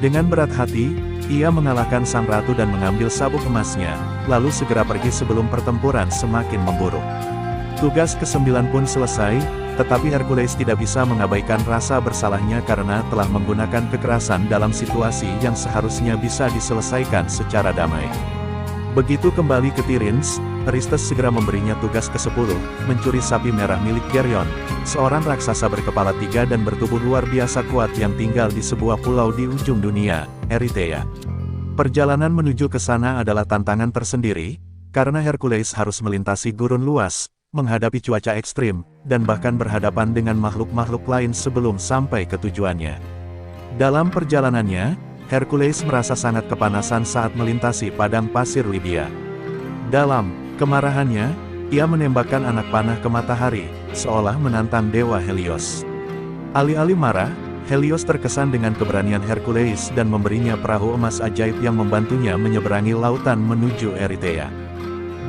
Dengan berat hati, ia mengalahkan sang ratu dan mengambil sabuk emasnya, lalu segera pergi sebelum pertempuran semakin memburuk. Tugas ke-9 pun selesai, tetapi Hercules tidak bisa mengabaikan rasa bersalahnya karena telah menggunakan kekerasan dalam situasi yang seharusnya bisa diselesaikan secara damai. Begitu kembali ke Tiryns, Aristes segera memberinya tugas ke-10, mencuri sapi merah milik Geryon, seorang raksasa berkepala 3 dan bertubuh luar biasa kuat yang tinggal di sebuah pulau di ujung dunia, Erythea. Perjalanan menuju ke sana adalah tantangan tersendiri, karena Hercules harus melintasi gurun luas, menghadapi cuaca ekstrim, dan bahkan berhadapan dengan makhluk-makhluk lain sebelum sampai ke tujuannya. Dalam perjalanannya, Hercules merasa sangat kepanasan saat melintasi padang pasir Libya. Dalam kemarahannya, ia menembakkan anak panah ke matahari, seolah menantang dewa Helios. Alih-alih marah, Helios terkesan dengan keberanian Hercules dan memberinya perahu emas ajaib yang membantunya menyeberangi lautan menuju Erythea.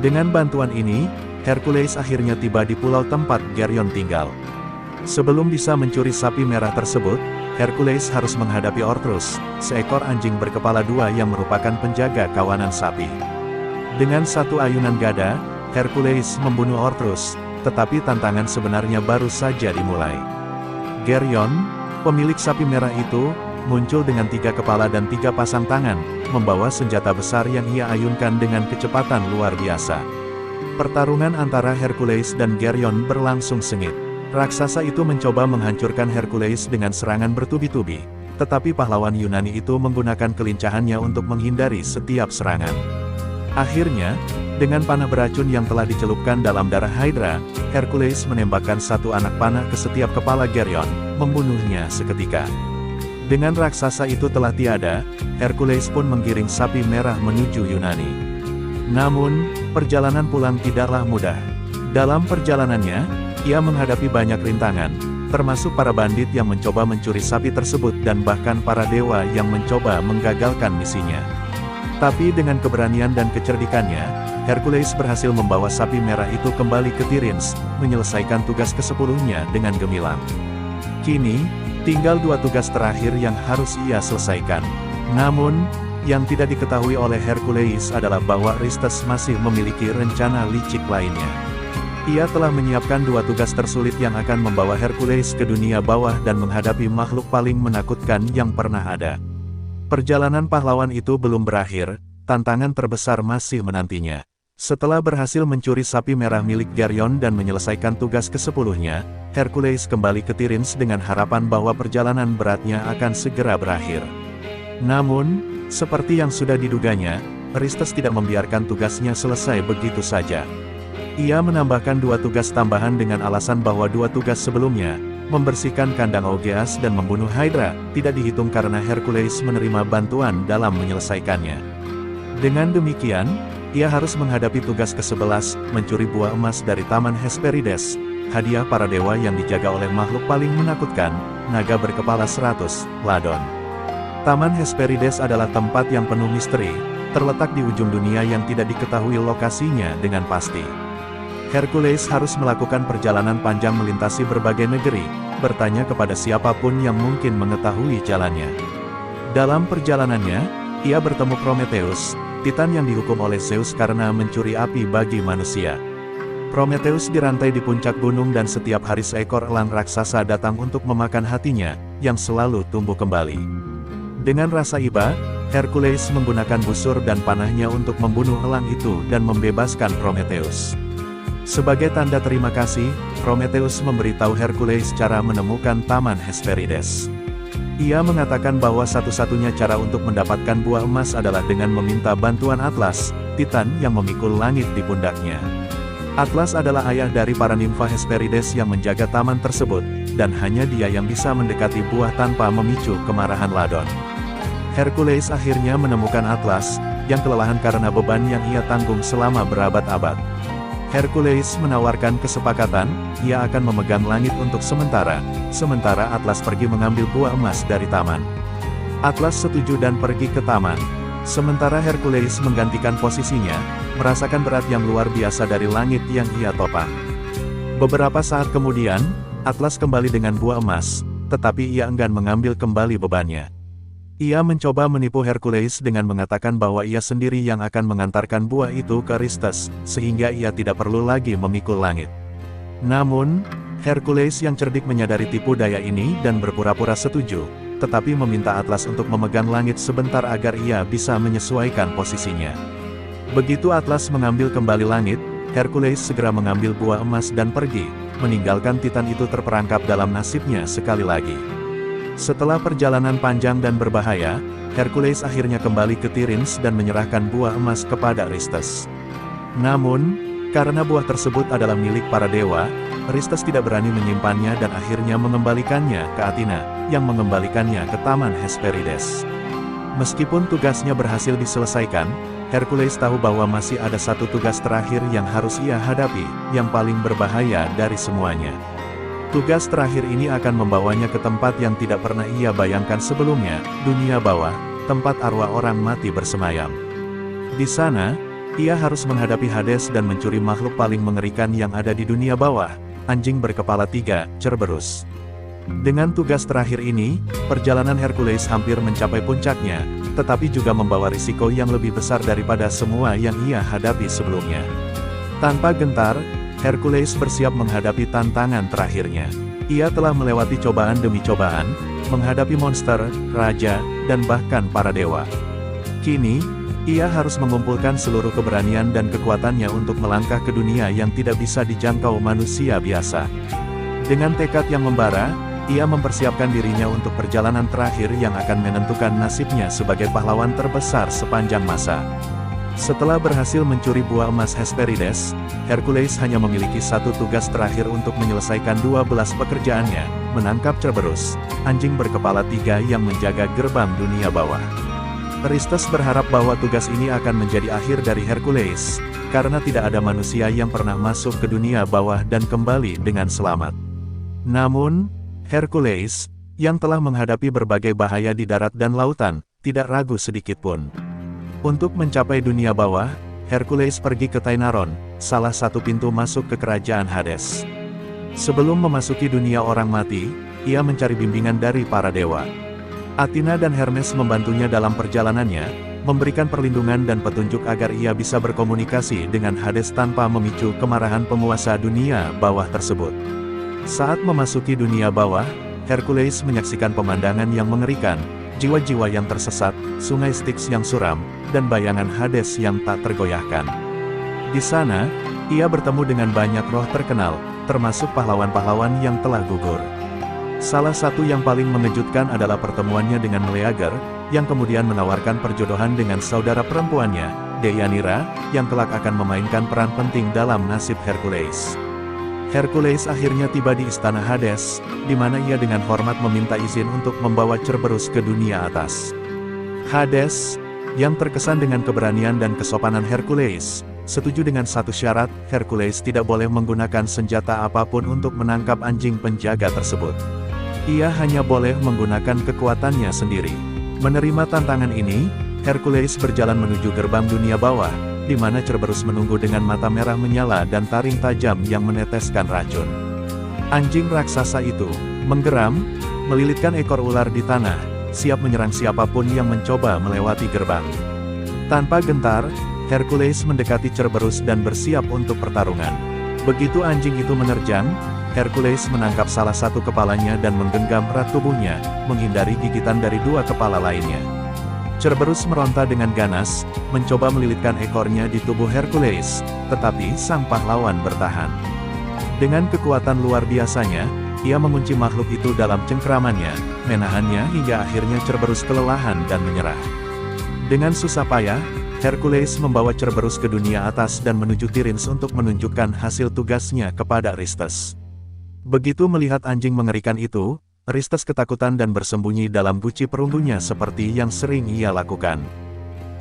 Dengan bantuan ini, Hercules akhirnya tiba di pulau tempat Geryon tinggal. Sebelum bisa mencuri sapi merah tersebut, Hercules harus menghadapi Orthrus, seekor anjing berkepala 2 yang merupakan penjaga kawanan sapi. Dengan satu ayunan gada, Hercules membunuh Orthrus, tetapi tantangan sebenarnya baru saja dimulai. Geryon, pemilik sapi merah itu, muncul dengan 3 kepala dan 3 pasang tangan, membawa senjata besar yang ia ayunkan dengan kecepatan luar biasa. Pertarungan antara Hercules dan Geryon berlangsung sengit. Raksasa itu mencoba menghancurkan Hercules dengan serangan bertubi-tubi, tetapi pahlawan Yunani itu menggunakan kelincahannya untuk menghindari setiap serangan. Akhirnya, dengan panah beracun yang telah dicelupkan dalam darah Hydra, Hercules menembakkan satu anak panah ke setiap kepala Geryon, membunuhnya seketika. Dengan raksasa itu telah tiada, Hercules pun menggiring sapi merah menuju Yunani. Namun, perjalanan pulang tidaklah mudah. Dalam perjalanannya, ia menghadapi banyak rintangan, termasuk para bandit yang mencoba mencuri sapi tersebut dan bahkan para dewa yang mencoba menggagalkan misinya. Tapi dengan keberanian dan kecerdikannya, Hercules berhasil membawa sapi merah itu kembali ke Tiryns, menyelesaikan tugas ke-10-nya dengan gemilang. Kini, tinggal 2 tugas terakhir yang harus ia selesaikan. Namun, yang tidak diketahui oleh Hercules adalah bahwa Aristes masih memiliki rencana licik lainnya. Ia telah menyiapkan 2 tugas tersulit yang akan membawa Hercules ke dunia bawah dan menghadapi makhluk paling menakutkan yang pernah ada. Perjalanan pahlawan itu belum berakhir, tantangan terbesar masih menantinya. Setelah berhasil mencuri sapi merah milik Geryon dan menyelesaikan tugas ke-10-nya, Hercules kembali ke Tiryns dengan harapan bahwa perjalanan beratnya akan segera berakhir. Namun, seperti yang sudah diduganya, Aristes tidak membiarkan tugasnya selesai begitu saja. Ia menambahkan 2 tugas tambahan dengan alasan bahwa 2 tugas sebelumnya, membersihkan kandang Augeas dan membunuh Hydra, tidak dihitung karena Hercules menerima bantuan dalam menyelesaikannya. Dengan demikian, ia harus menghadapi tugas ke-11, mencuri buah emas dari Taman Hesperides, hadiah para dewa yang dijaga oleh makhluk paling menakutkan, naga berkepala 100, Ladon. Taman Hesperides adalah tempat yang penuh misteri, terletak di ujung dunia yang tidak diketahui lokasinya dengan pasti. Hercules harus melakukan perjalanan panjang melintasi berbagai negeri, bertanya kepada siapapun yang mungkin mengetahui jalannya. Dalam perjalanannya, ia bertemu Prometheus, Titan yang dihukum oleh Zeus karena mencuri api bagi manusia. Prometheus dirantai di puncak gunung dan setiap hari seekor elang raksasa datang untuk memakan hatinya, yang selalu tumbuh kembali. Dengan rasa iba, Hercules menggunakan busur dan panahnya untuk membunuh elang itu dan membebaskan Prometheus. Sebagai tanda terima kasih, Prometheus memberitahu Hercules cara menemukan Taman Hesperides. Ia mengatakan bahwa satu-satunya cara untuk mendapatkan buah emas adalah dengan meminta bantuan Atlas, Titan yang memikul langit di pundaknya. Atlas adalah ayah dari para nimfa Hesperides yang menjaga taman tersebut, dan hanya dia yang bisa mendekati buah tanpa memicu kemarahan Ladon. Hercules akhirnya menemukan Atlas, yang kelelahan karena beban yang ia tanggung selama berabad-abad. Hercules menawarkan kesepakatan, ia akan memegang langit untuk sementara Atlas pergi mengambil buah emas dari taman. Atlas setuju dan pergi ke taman. Sementara Hercules menggantikan posisinya, merasakan berat yang luar biasa dari langit yang ia topang. Beberapa saat kemudian, Atlas kembali dengan buah emas, tetapi ia enggan mengambil kembali bebannya. Ia mencoba menipu Hercules dengan mengatakan bahwa ia sendiri yang akan mengantarkan buah itu ke Aristes, sehingga ia tidak perlu lagi memikul langit. Namun, Hercules yang cerdik menyadari tipu daya ini dan berpura-pura setuju, tetapi meminta Atlas untuk memegang langit sebentar agar ia bisa menyesuaikan posisinya. Begitu Atlas mengambil kembali langit, Hercules segera mengambil buah emas dan pergi, meninggalkan Titan itu terperangkap dalam nasibnya sekali lagi. Setelah perjalanan panjang dan berbahaya, Hercules akhirnya kembali ke Tiryns dan menyerahkan buah emas kepada Aristes. Namun, karena buah tersebut adalah milik para dewa, Aristes tidak berani menyimpannya dan akhirnya mengembalikannya ke Athena, yang mengembalikannya ke Taman Hesperides. Meskipun tugasnya berhasil diselesaikan, Hercules tahu bahwa masih ada satu tugas terakhir yang harus ia hadapi, yang paling berbahaya dari semuanya. Tugas terakhir ini akan membawanya ke tempat yang tidak pernah ia bayangkan sebelumnya, dunia bawah, tempat arwah orang mati bersemayam. Di sana, ia harus menghadapi Hades dan mencuri makhluk paling mengerikan yang ada di dunia bawah, anjing berkepala 3, Cerberus. Dengan tugas terakhir ini, perjalanan Hercules hampir mencapai puncaknya, tetapi juga membawa risiko yang lebih besar daripada semua yang ia hadapi sebelumnya. Tanpa gentar, Hercules bersiap menghadapi tantangan terakhirnya. Ia telah melewati cobaan demi cobaan, menghadapi monster, raja, dan bahkan para dewa. Kini, ia harus mengumpulkan seluruh keberanian dan kekuatannya untuk melangkah ke dunia yang tidak bisa dijangkau manusia biasa. Dengan tekad yang membara, ia mempersiapkan dirinya untuk perjalanan terakhir yang akan menentukan nasibnya sebagai pahlawan terbesar sepanjang masa. Setelah berhasil mencuri buah emas Hesperides, Hercules hanya memiliki satu tugas terakhir untuk menyelesaikan 12 pekerjaannya, menangkap Cerberus, anjing berkepala 3 yang menjaga gerbang dunia bawah. Aristes berharap bahwa tugas ini akan menjadi akhir dari Hercules, karena tidak ada manusia yang pernah masuk ke dunia bawah dan kembali dengan selamat. Namun, Hercules, yang telah menghadapi berbagai bahaya di darat dan lautan, tidak ragu sedikit pun. Untuk mencapai dunia bawah, Hercules pergi ke Tainaron, salah satu pintu masuk ke kerajaan Hades. Sebelum memasuki dunia orang mati, ia mencari bimbingan dari para dewa. Athena dan Hermes membantunya dalam perjalanannya, memberikan perlindungan dan petunjuk agar ia bisa berkomunikasi dengan Hades tanpa memicu kemarahan penguasa dunia bawah tersebut. Saat memasuki dunia bawah, Hercules menyaksikan pemandangan yang mengerikan, jiwa-jiwa yang tersesat, sungai Styx yang suram, dan bayangan Hades yang tak tergoyahkan. Di sana, ia bertemu dengan banyak roh terkenal, termasuk pahlawan-pahlawan yang telah gugur. Salah satu yang paling mengejutkan adalah pertemuannya dengan Meleager, yang kemudian menawarkan perjodohan dengan saudara perempuannya, Deianira, yang kelak akan memainkan peran penting dalam nasib Hercules. Hercules akhirnya tiba di istana Hades, di mana ia dengan hormat meminta izin untuk membawa Cerberus ke dunia atas. Hades, yang terkesan dengan keberanian dan kesopanan Hercules, setuju dengan satu syarat, Hercules tidak boleh menggunakan senjata apapun untuk menangkap anjing penjaga tersebut. Ia hanya boleh menggunakan kekuatannya sendiri. Menerima tantangan ini, Hercules berjalan menuju gerbang dunia bawah, di mana Cerberus menunggu dengan mata merah menyala dan taring tajam yang meneteskan racun. Anjing raksasa itu menggeram, melilitkan ekor ular di tanah, siap menyerang siapapun yang mencoba melewati gerbang. Tanpa gentar, Hercules mendekati Cerberus dan bersiap untuk pertarungan. Begitu anjing itu menerjang, Hercules menangkap salah satu kepalanya dan menggenggam erat tubuhnya, menghindari gigitan dari dua kepala lainnya. Cerberus meronta dengan ganas, mencoba melilitkan ekornya di tubuh Hercules, tetapi sang pahlawan bertahan. Dengan kekuatan luar biasanya, ia mengunci makhluk itu dalam cengkeramannya, menahannya hingga akhirnya Cerberus kelelahan dan menyerah. Dengan susah payah, Hercules membawa Cerberus ke dunia atas dan menuju Tiryns untuk menunjukkan hasil tugasnya kepada Aristes. Begitu melihat anjing mengerikan itu, Aristes ketakutan dan bersembunyi dalam guci perunggunya seperti yang sering ia lakukan.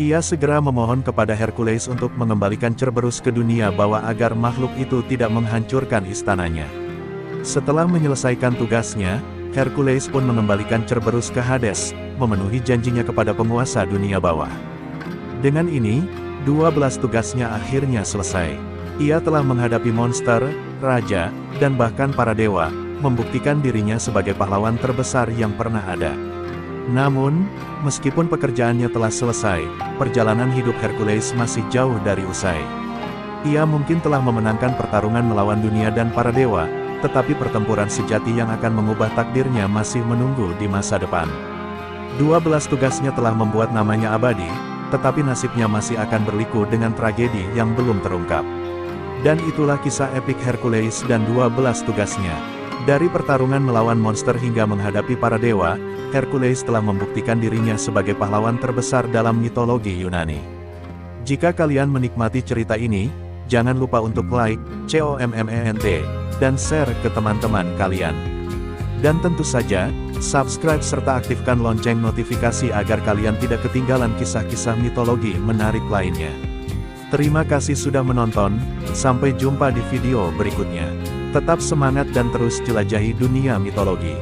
Ia segera memohon kepada Hercules untuk mengembalikan Cerberus ke dunia bawah agar makhluk itu tidak menghancurkan istananya. Setelah menyelesaikan tugasnya, Hercules pun mengembalikan Cerberus ke Hades, memenuhi janjinya kepada penguasa dunia bawah. Dengan ini, 12 tugasnya akhirnya selesai. Ia telah menghadapi monster, raja, dan bahkan para dewa, membuktikan dirinya sebagai pahlawan terbesar yang pernah ada. Namun, meskipun pekerjaannya telah selesai, perjalanan hidup Hercules masih jauh dari usai. Ia mungkin telah memenangkan pertarungan melawan dunia dan para dewa, tetapi pertempuran sejati yang akan mengubah takdirnya masih menunggu di masa depan. 12 tugasnya telah membuat namanya abadi, tetapi nasibnya masih akan berliku dengan tragedi yang belum terungkap. Dan itulah kisah epik Hercules dan 12 tugasnya. Dari pertarungan melawan monster hingga menghadapi para dewa, Hercules telah membuktikan dirinya sebagai pahlawan terbesar dalam mitologi Yunani. Jika kalian menikmati cerita ini, jangan lupa untuk like, comment, dan share ke teman-teman kalian. Dan tentu saja, subscribe serta aktifkan lonceng notifikasi agar kalian tidak ketinggalan kisah-kisah mitologi menarik lainnya. Terima kasih sudah menonton, sampai jumpa di video berikutnya. Tetap semangat dan terus jelajahi dunia mitologi.